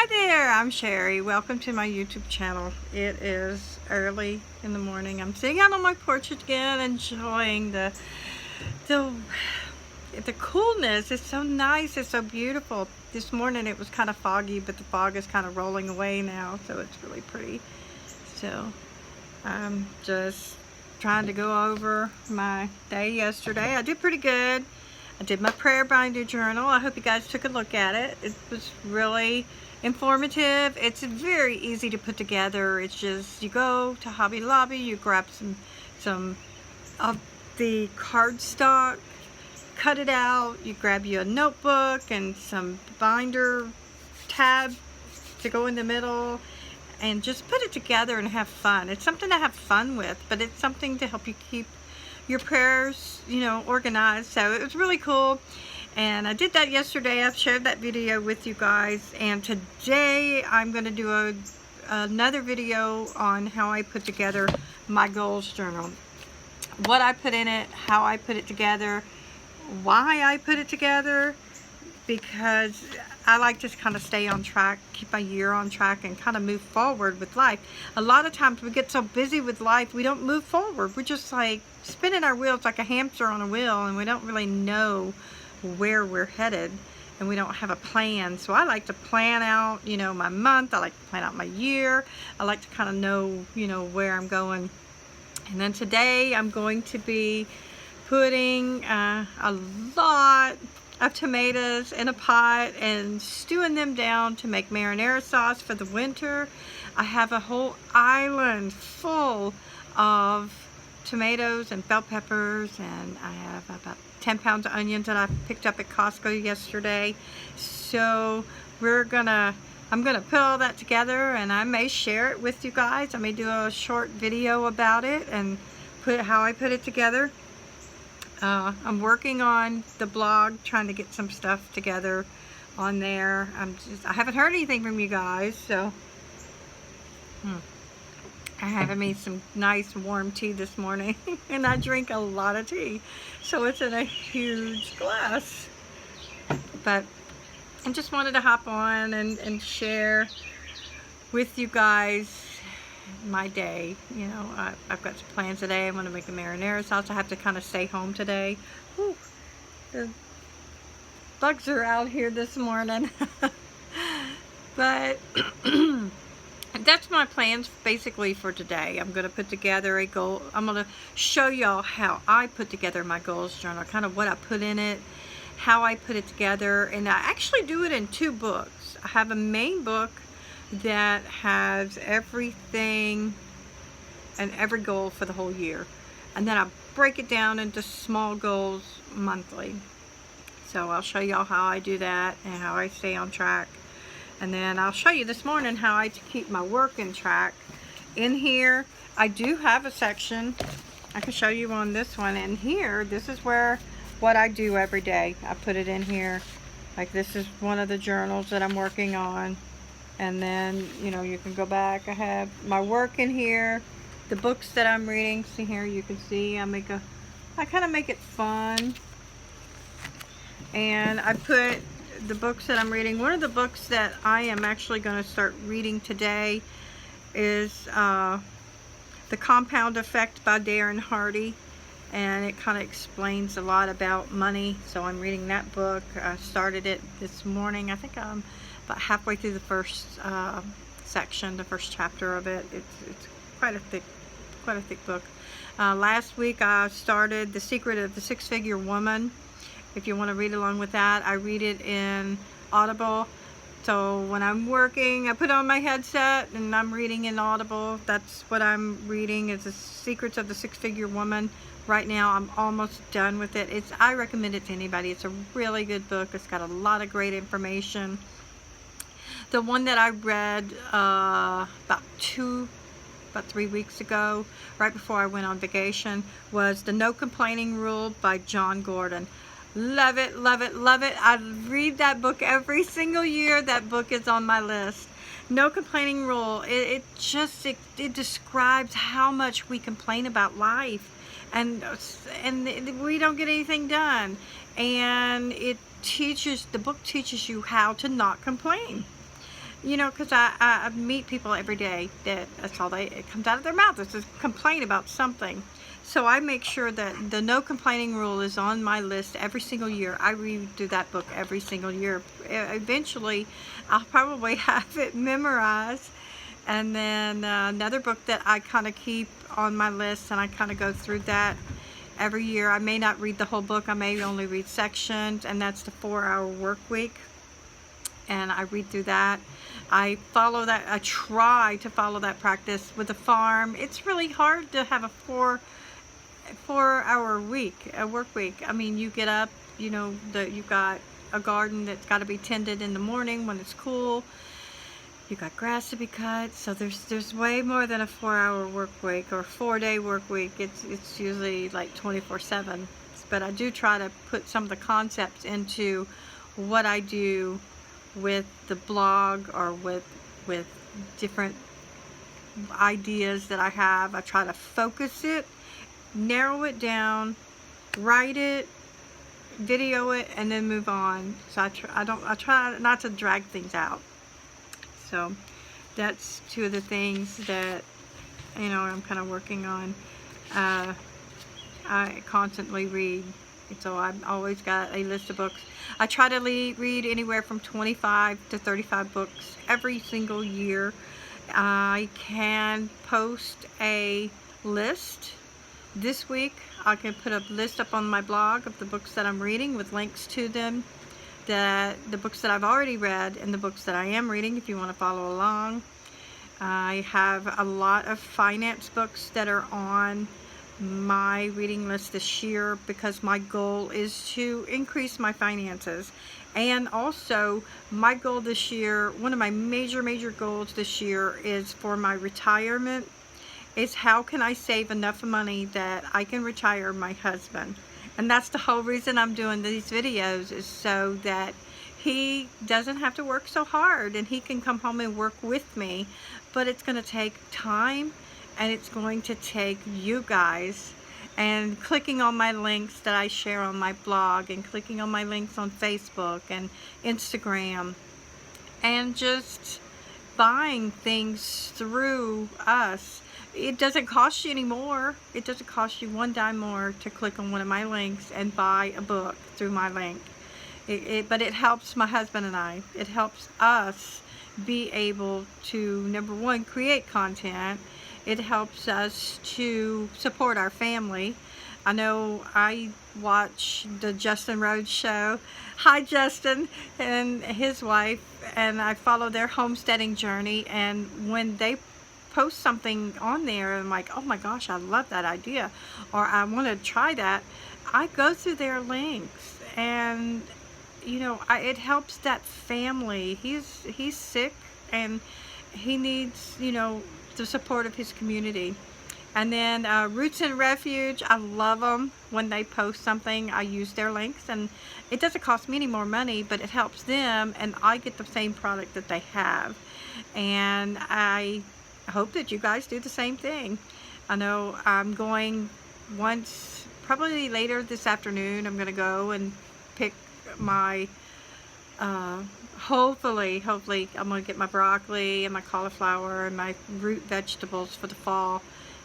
Hi there, I'm Sherry. Welcome to my YouTube channel. It is early in the morning. I'm sitting out on my porch again, enjoying the coolness. It's so nice. It's so beautiful. This morning it was kind of foggy, but the fog is kind of rolling away now, so it's really pretty. So I'm just trying to go over my day yesterday. I did pretty good. I did my prayer binder journal. I hope you guys took a look at it. It was really informative. It's very easy to put together. It's just you go to Hobby Lobby, you grab some of the cardstock, cut it out, you grab you a notebook and some binder tab to go in the middle, and just put it together and have fun. It's something to have fun with, but it's something to help you keep your prayers, organized. So it was really cool, and I did that yesterday. I've shared that video with you guys, and today I'm going to do another video on how I put together my goals journal, what I put in it, how I put it together, why I put it together, because I like to kind of stay on track, keep my year on track, and kind of move forward with life. A lot of times we get so busy with life, we don't move forward. We're just like spinning our wheels like a hamster on a wheel, and we don't really know where we're headed, and we don't have a plan. So I like to plan out, my month. I like to plan out my year. I like to kind of know, where I'm going. And then today I'm going to be putting a lot of tomatoes in a pot and stewing them down to make marinara sauce for the winter. I have a whole island full of tomatoes and bell peppers, and I have about 10 pounds of onions that I picked up at Costco yesterday. So I'm gonna put all that together, and I may share it with you guys. I may do a short video about it and how I put it together. I'm working on the blog, trying to get some stuff together on there. I haven't heard anything from you guys, so I haven't made some nice warm tea this morning, and I drink a lot of tea, so it's in a huge glass. But I just wanted to hop on and share with you guys my day. I've got some plans today. I'm going to make a marinara sauce. I have to kind of stay home today. Whew, the bugs are out here this morning. But that's my plans basically for today. I'm going to put together a goal. I'm going to show y'all how I put together my goals journal, kind of what I put in it, how I put it together, and I actually do it in 2 books. I have a main book that has everything and every goal for the whole year, and then I break it down into small goals monthly. So I'll show y'all how I do that and how I stay on track, and then I'll show you this morning how I keep my work in track. In here I do have a section I can show you on this one. In here, this is where what I do every day. I put it in here. Like, this is one of the journals that I'm working on. And then, you can go back. I have my work in here, the books that I'm reading. See here, you can see I kind of make it fun. And I put the books that I'm reading. One of the books that I am actually going to start reading today is The Compound Effect by Darren Hardy. And it kind of explains a lot about money. So I'm reading that book. I started it this morning. I think I'm about halfway through the first section, the first chapter of it. It's quite a thick book. Last week I started The Secret of the Six-Figure Woman. If you want to read along with that, I read it in Audible. So when I'm working, I put on my headset and I'm reading in Audible. That's what I'm reading, is The Secrets of the Six-Figure Woman. Right now I'm almost done with it. I recommend it to anybody. It's a really good book. It's got a lot of great information. The one that I read about 3 weeks ago, right before I went on vacation, was The No Complaining Rule by John Gordon. Love it, love it, love it. I read that book every single year. That book is on my list. No Complaining Rule. It describes how much we complain about life, and we don't get anything done. And the book teaches you how to not complain. you know, because I meet people every day that that's all it comes out of their mouth is to complain about something. So I make sure that the no complaining rule is on my list every single year. I read through that book every single year. Eventually, I'll probably have it memorized. And then another book that I kind of keep on my list, and I kind of go through that every year. I may not read the whole book. I may only read sections, and that's the 4-Hour Work Week. And I read through that. I follow that. I try to follow that practice with the farm. It's really hard to have a 4-hour week, a work week. I mean, you get up, you know, you've got a garden that's got to be tended in the morning when it's cool. You got grass to be cut, so there's way more than a 4-hour work week or 4-day work week. It's usually like 24/7. But I do try to put some of the concepts into what I do with the blog or with different ideas that I have. I try to focus it, narrow it down, write it, video it, and then move on. So I try not to drag things out. So that's two of the things that, you know, I'm kind of working on. I constantly read, so I've always got a list of books. I try to read anywhere from 25 to 35 books every single year. I can post a list. This week I can put a list up on my blog of the books that I'm reading with links to them, the books that I've already read and the books that I am reading if you want to follow along. I have a lot of finance books that are on my reading list this year because my goal is to increase my finances. And also my goal this year, one of my major goals this year is for my retirement, is how can I save enough money that I can retire my husband. And that's the whole reason I'm doing these videos, is so that he doesn't have to work so hard and he can come home and work with me. But it's going to take time, and it's going to take you guys and clicking on my links that I share on my blog and clicking on my links on Facebook and Instagram and just buying things through us. It doesn't cost you any more. It doesn't cost you one dime more to click on one of my links and buy a book through my link. But it helps my husband and I. It helps us be able to, number one, create content. It helps us to support our family. I know I watch the Justin Rhodes show. Hi, Justin and his wife, and I follow their homesteading journey. And when they post something on there, I'm like, oh my gosh, I love that idea, or I want to try that. I go through their links, and you know, it helps that family. He's sick, and he needs, you know, the support of his community. And then Roots and Refuge, I love them. When they post something, I use their links, and it doesn't cost me any more money, but it helps them, and I get the same product that they have. And I hope that you guys do the same thing. I know I'm going once, probably later this afternoon, I'm going to go and pick my hopefully I'm going to get my broccoli and my cauliflower and my root vegetables for the fall.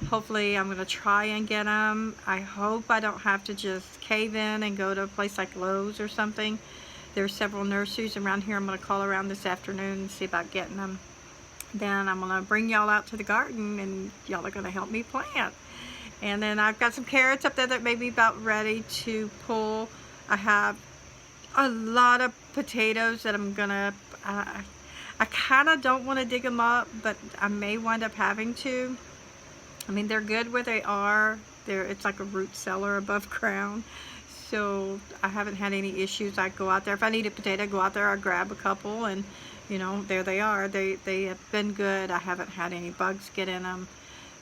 Hopefully I'm going to try and get them. I hope I don't have to just cave in and go to a place like Lowe's or something. There's several nurseries around here. I'm going to call around this afternoon and see about getting them. Then I'm going to bring y'all out to the garden, and y'all are going to help me plant. And then I've got some carrots up there that may be about ready to pull. I have a lot of potatoes that I'm gonna, I kind of don't want to dig them up, but I may wind up having to. I mean, they're good where they are. It's like a root cellar above ground, so I haven't had any issues. I go out there, if I need a potato, go out there, I grab a couple, and you know, there they are. They have been good. I haven't had any bugs get in them.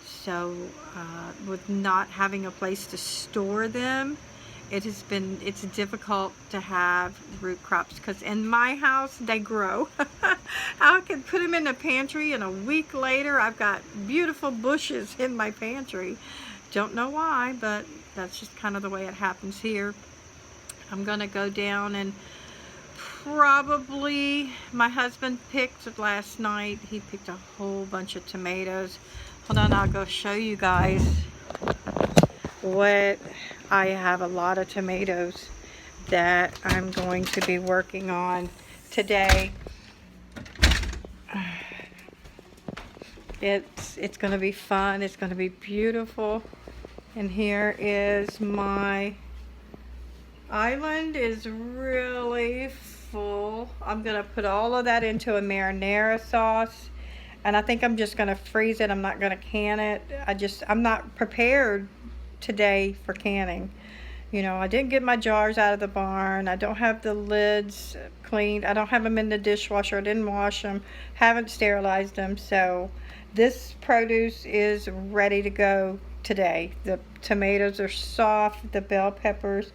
So with not having a place to store them, it's difficult to have root crops, because in my house they grow. I can put them in the pantry, and a week later I've got beautiful bushes in my pantry. Don't know why, but that's just kind of the way it happens here. I'm gonna go down and probably, my husband picked last night, he picked a whole bunch of tomatoes. Hold on, I'll go show you guys what I have. A lot of tomatoes that I'm going to be working on today. It's going to be fun. It's going to be beautiful. And here is my island is really full. I'm going to put all of that into a marinara sauce. And I think I'm just going to freeze it. I'm not going to can it. I'm not prepared today for canning. You know, I didn't get my jars out of the barn. I don't have the lids cleaned. I don't have them in the dishwasher. I didn't wash them. Haven't sterilized them. So this produce is ready to go today. The tomatoes are soft. The bell peppers.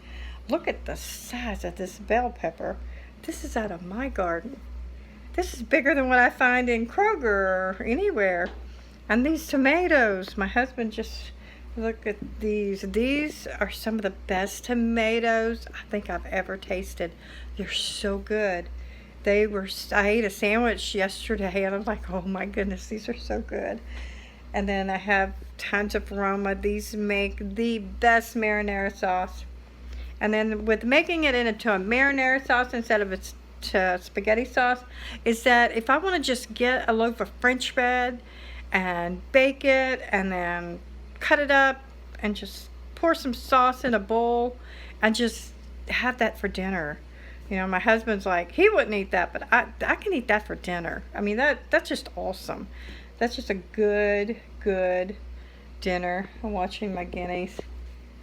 Look at the size of this bell pepper. This is out of my garden. This is bigger than what I find in Kroger or anywhere. And these tomatoes, my husband just... Look at these. These are some of the best tomatoes I think I've ever tasted. They're so good. I ate a sandwich yesterday and I'm like, oh my goodness, these are so good. And then I have tons of aroma. These make the best marinara sauce. And then with making it into a marinara sauce instead of a spaghetti sauce, is that if I want to just get a loaf of French bread and bake it and then cut it up and just pour some sauce in a bowl and just have that for dinner. You know, my husband's like, he wouldn't eat that, but I can eat that for dinner. I mean, that's just awesome. That's just a good dinner. I'm watching my guineas.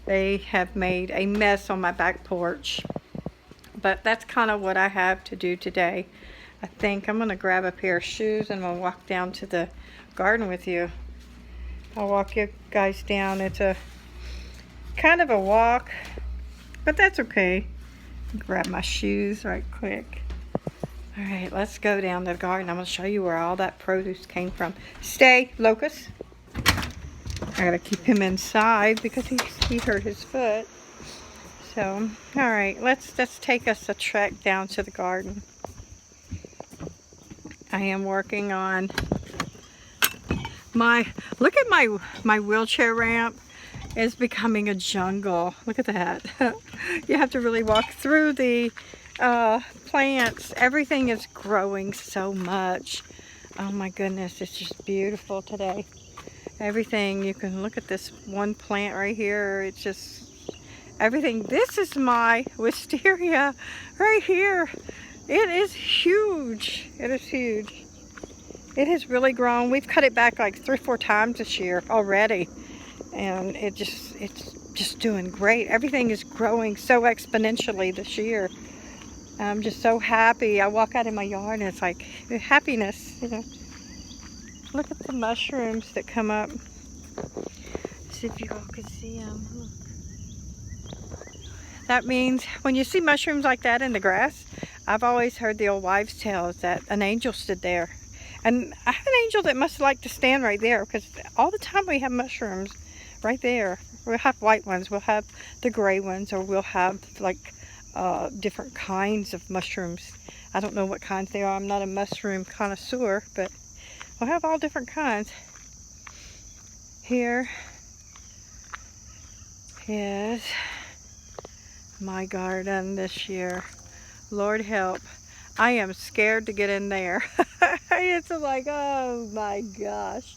They have made a mess on my back porch. But that's kind of what I have to do today. I think I'm going to grab a pair of shoes and I'm going to walk down to the garden with you. I'll walk you guys down. It's a kind of a walk, but that's okay. Grab my shoes right quick. All right, let's go down to the garden. I'm going to show you where all that produce came from. Stay, Locust. I got to keep him inside because he hurt his foot. So, all right, let's take us a trek down to the garden. I am working on look at my wheelchair ramp is becoming a jungle. Look at that. You have to really walk through the plants. Everything is growing so much. Oh my goodness, it's just beautiful today. Everything, you can look at this one plant right here. It's just everything. This is my wisteria right here. It is huge. It is huge. It has really grown. We've cut it back like 3 or 4 times this year already. And it's just doing great. Everything is growing so exponentially this year. I'm just so happy. I walk out in my yard and it's like happiness, you know. Look at the mushrooms that come up. See if you all can see them. Look. That means when you see mushrooms like that in the grass, I've always heard the old wives' tales that an angel stood there. And I have an angel that must like to stand right there because all the time we have mushrooms right there. We'll have white ones, we'll have the gray ones, or we'll have like different kinds of mushrooms. I don't know what kinds they are. I'm not a mushroom connoisseur, but we'll have all different kinds. Here is my garden this year. Lord help. I am scared to get in there. It's like, oh my gosh.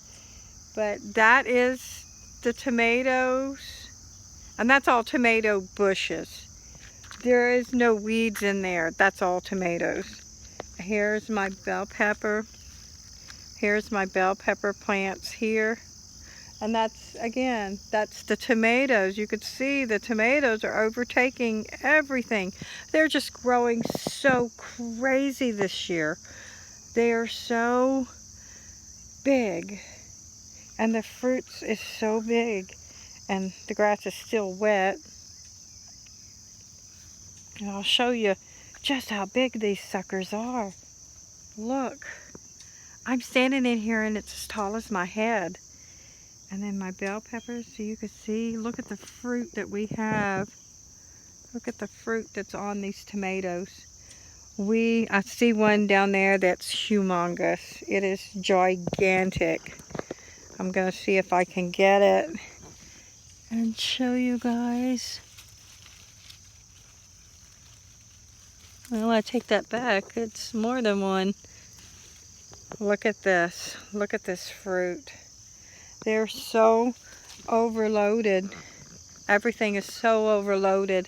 But that is the tomatoes. And that's all tomato bushes. There is no weeds in there. That's all tomatoes. Here's my bell pepper. Here's my bell pepper plants here. And that's, again, that's the tomatoes. You could see the tomatoes are overtaking everything. They're just growing so crazy this year. They are so big. And the fruits is so big. And the grass is still wet. And I'll show you just how big these suckers are. Look. I'm standing in here and it's as tall as my head. And then my bell peppers, so you can see, look at the fruit that we have. Look at the fruit that's on these tomatoes. I see one down there that's humongous. It is gigantic. I'm gonna see if I can get it and show you guys. Well, I take that back. It's more than one. Look at this. Look at this fruit. They're so overloaded. Everything is so overloaded.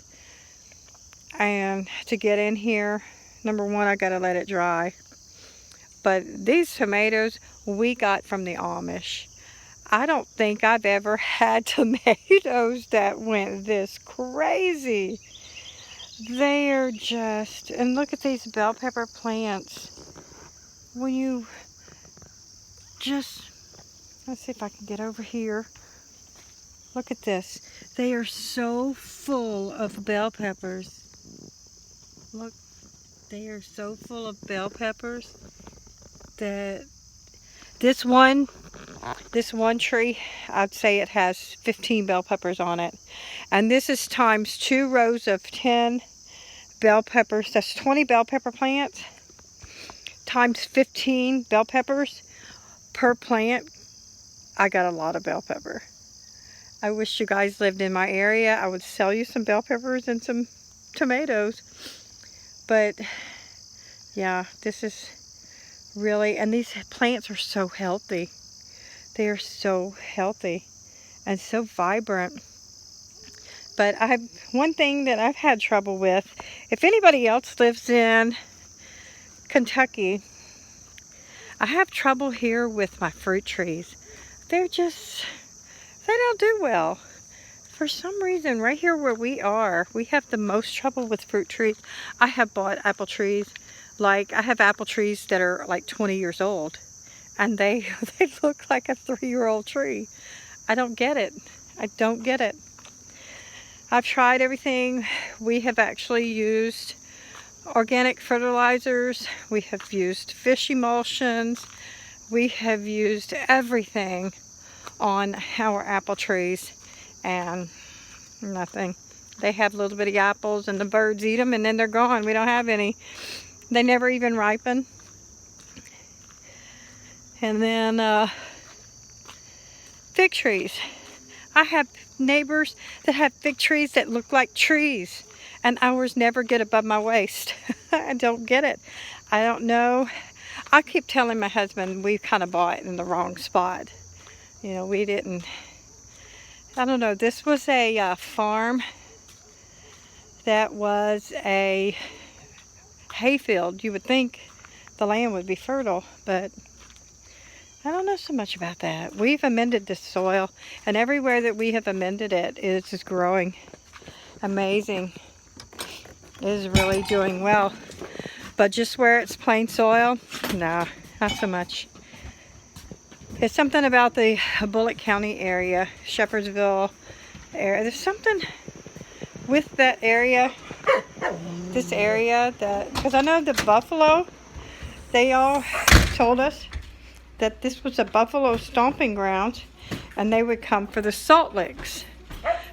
And to get in here, number one, I gotta let it dry. But these tomatoes we got from the Amish. I don't think I've ever had tomatoes that went this crazy. They are just, and look at these bell pepper plants. When you just, let's see if I can get over here. Look at this. They are so full of bell peppers. Look, they are so full of bell peppers that this one tree, I'd say it has 15 bell peppers on it. And this is times 2 rows of 10 bell peppers. That's 20 bell pepper plants times 15 bell peppers per plant. I got a lot of bell pepper. I wish you guys lived in my area. I would sell you some bell peppers and some tomatoes. But yeah, this is really, and these plants are so healthy. They are so healthy and so vibrant. But one thing that I've had trouble with, if anybody else lives in Kentucky, I have trouble here with my fruit trees. They don't do well. For some reason, right here where we are, we have the most trouble with fruit trees. I have bought apple trees. Like, I have apple trees that are like 20 years old. And they look like a 3-year-old tree. I don't get it. I don't get it. I've tried everything. We have actually used organic fertilizers. We have used fish emulsions. We have used everything on our apple trees, and nothing. They have little bitty apples and the birds eat them and then they're gone. We don't have any. They never even ripen. And then fig trees. I have neighbors that have fig trees that look like trees, and ours never get above my waist. I don't get it. I don't know. I keep telling my husband we kind of bought in the wrong spot. You know, we didn't, I don't know, this was a farm that was a hayfield. You would think the land would be fertile, but I don't know so much about that. We've amended the soil, and everywhere that we have amended it is just growing. Amazing. It is really doing well. But just where it's plain soil, nah, not so much. It's something about the Bullitt County area, Shepherdsville area. There's something with that area, this area, that, because I know the buffalo, they all told us that this was a buffalo stomping ground, and they would come for the salt licks.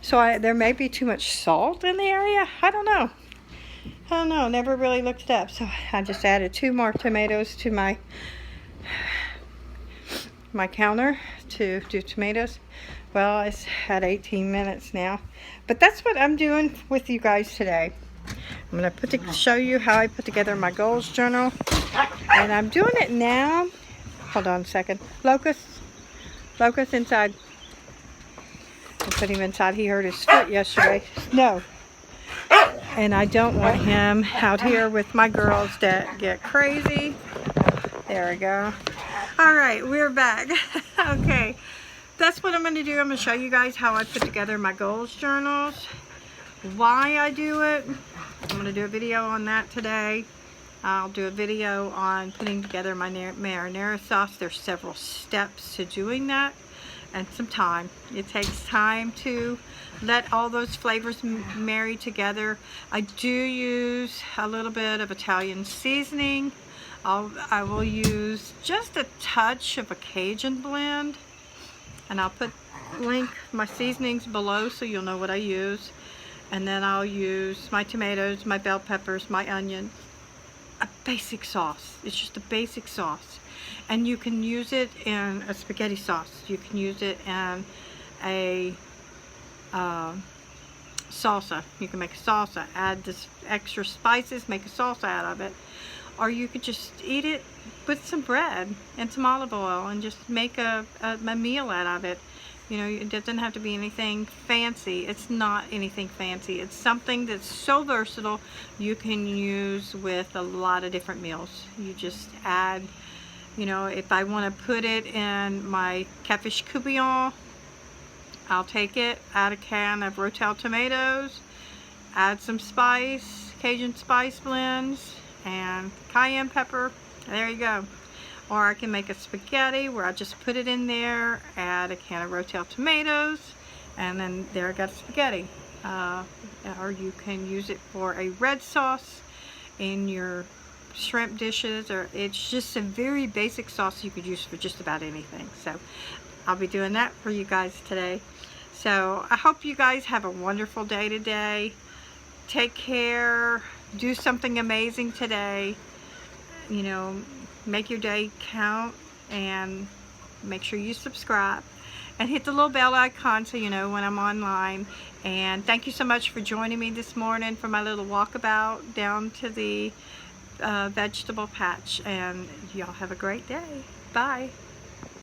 So there may be too much salt in the area. I don't know. Never really looked it up. So I just added 2 more tomatoes to my counter to do tomatoes. Well, it's at 18 minutes now, but that's what I'm doing with you guys today. I'm going to show you how I put together my goals journal, and I'm doing it now. Hold on a second. Locust inside. I put him inside. He hurt his foot yesterday. No. And I don't want him out here with my girls that get crazy. There we go. Alright, we're back. Okay, that's what I'm going to do. I'm going to show you guys how I put together my goals journals, why I do it. I'm going to do a video on that today. I'll do a video on putting together my marinara sauce. There's several steps to doing that, and some time. It takes time to let all those flavors marry together. I do use a little bit of Italian seasoning. I will use just a touch of a Cajun blend, and I'll link my seasonings below so you'll know what I use. And then I'll use my tomatoes, my bell peppers, my onion, a basic sauce. It's just a basic sauce. And you can use it in a spaghetti sauce. You can use it in a salsa. You can make a salsa, add this extra spices, make a salsa out of it. Or you could just eat it with some bread and some olive oil and just make a meal out of it. You know, it doesn't have to be anything fancy. It's not anything fancy. It's something that's so versatile you can use with a lot of different meals. You just add, you know, if I want to put it in my catfish courtbouillon, I'll take it, add a can of Rotel tomatoes, add some spice, Cajun spice blends, and cayenne pepper. There you go. Or I can make a spaghetti where I just put it in there, add a can of Rotel tomatoes, and then there I got a spaghetti. Or you can use it for a red sauce in your shrimp dishes, or it's just a very basic sauce you could use for just about anything. So I'll be doing that for you guys today. So I hope you guys have a wonderful day today. Take care. Do something amazing today. You know, make your day count, and make sure you subscribe and hit the little bell icon so you know when I'm online. And thank you so much for joining me this morning for my little walkabout down to the vegetable patch. And y'all have a great day. Bye.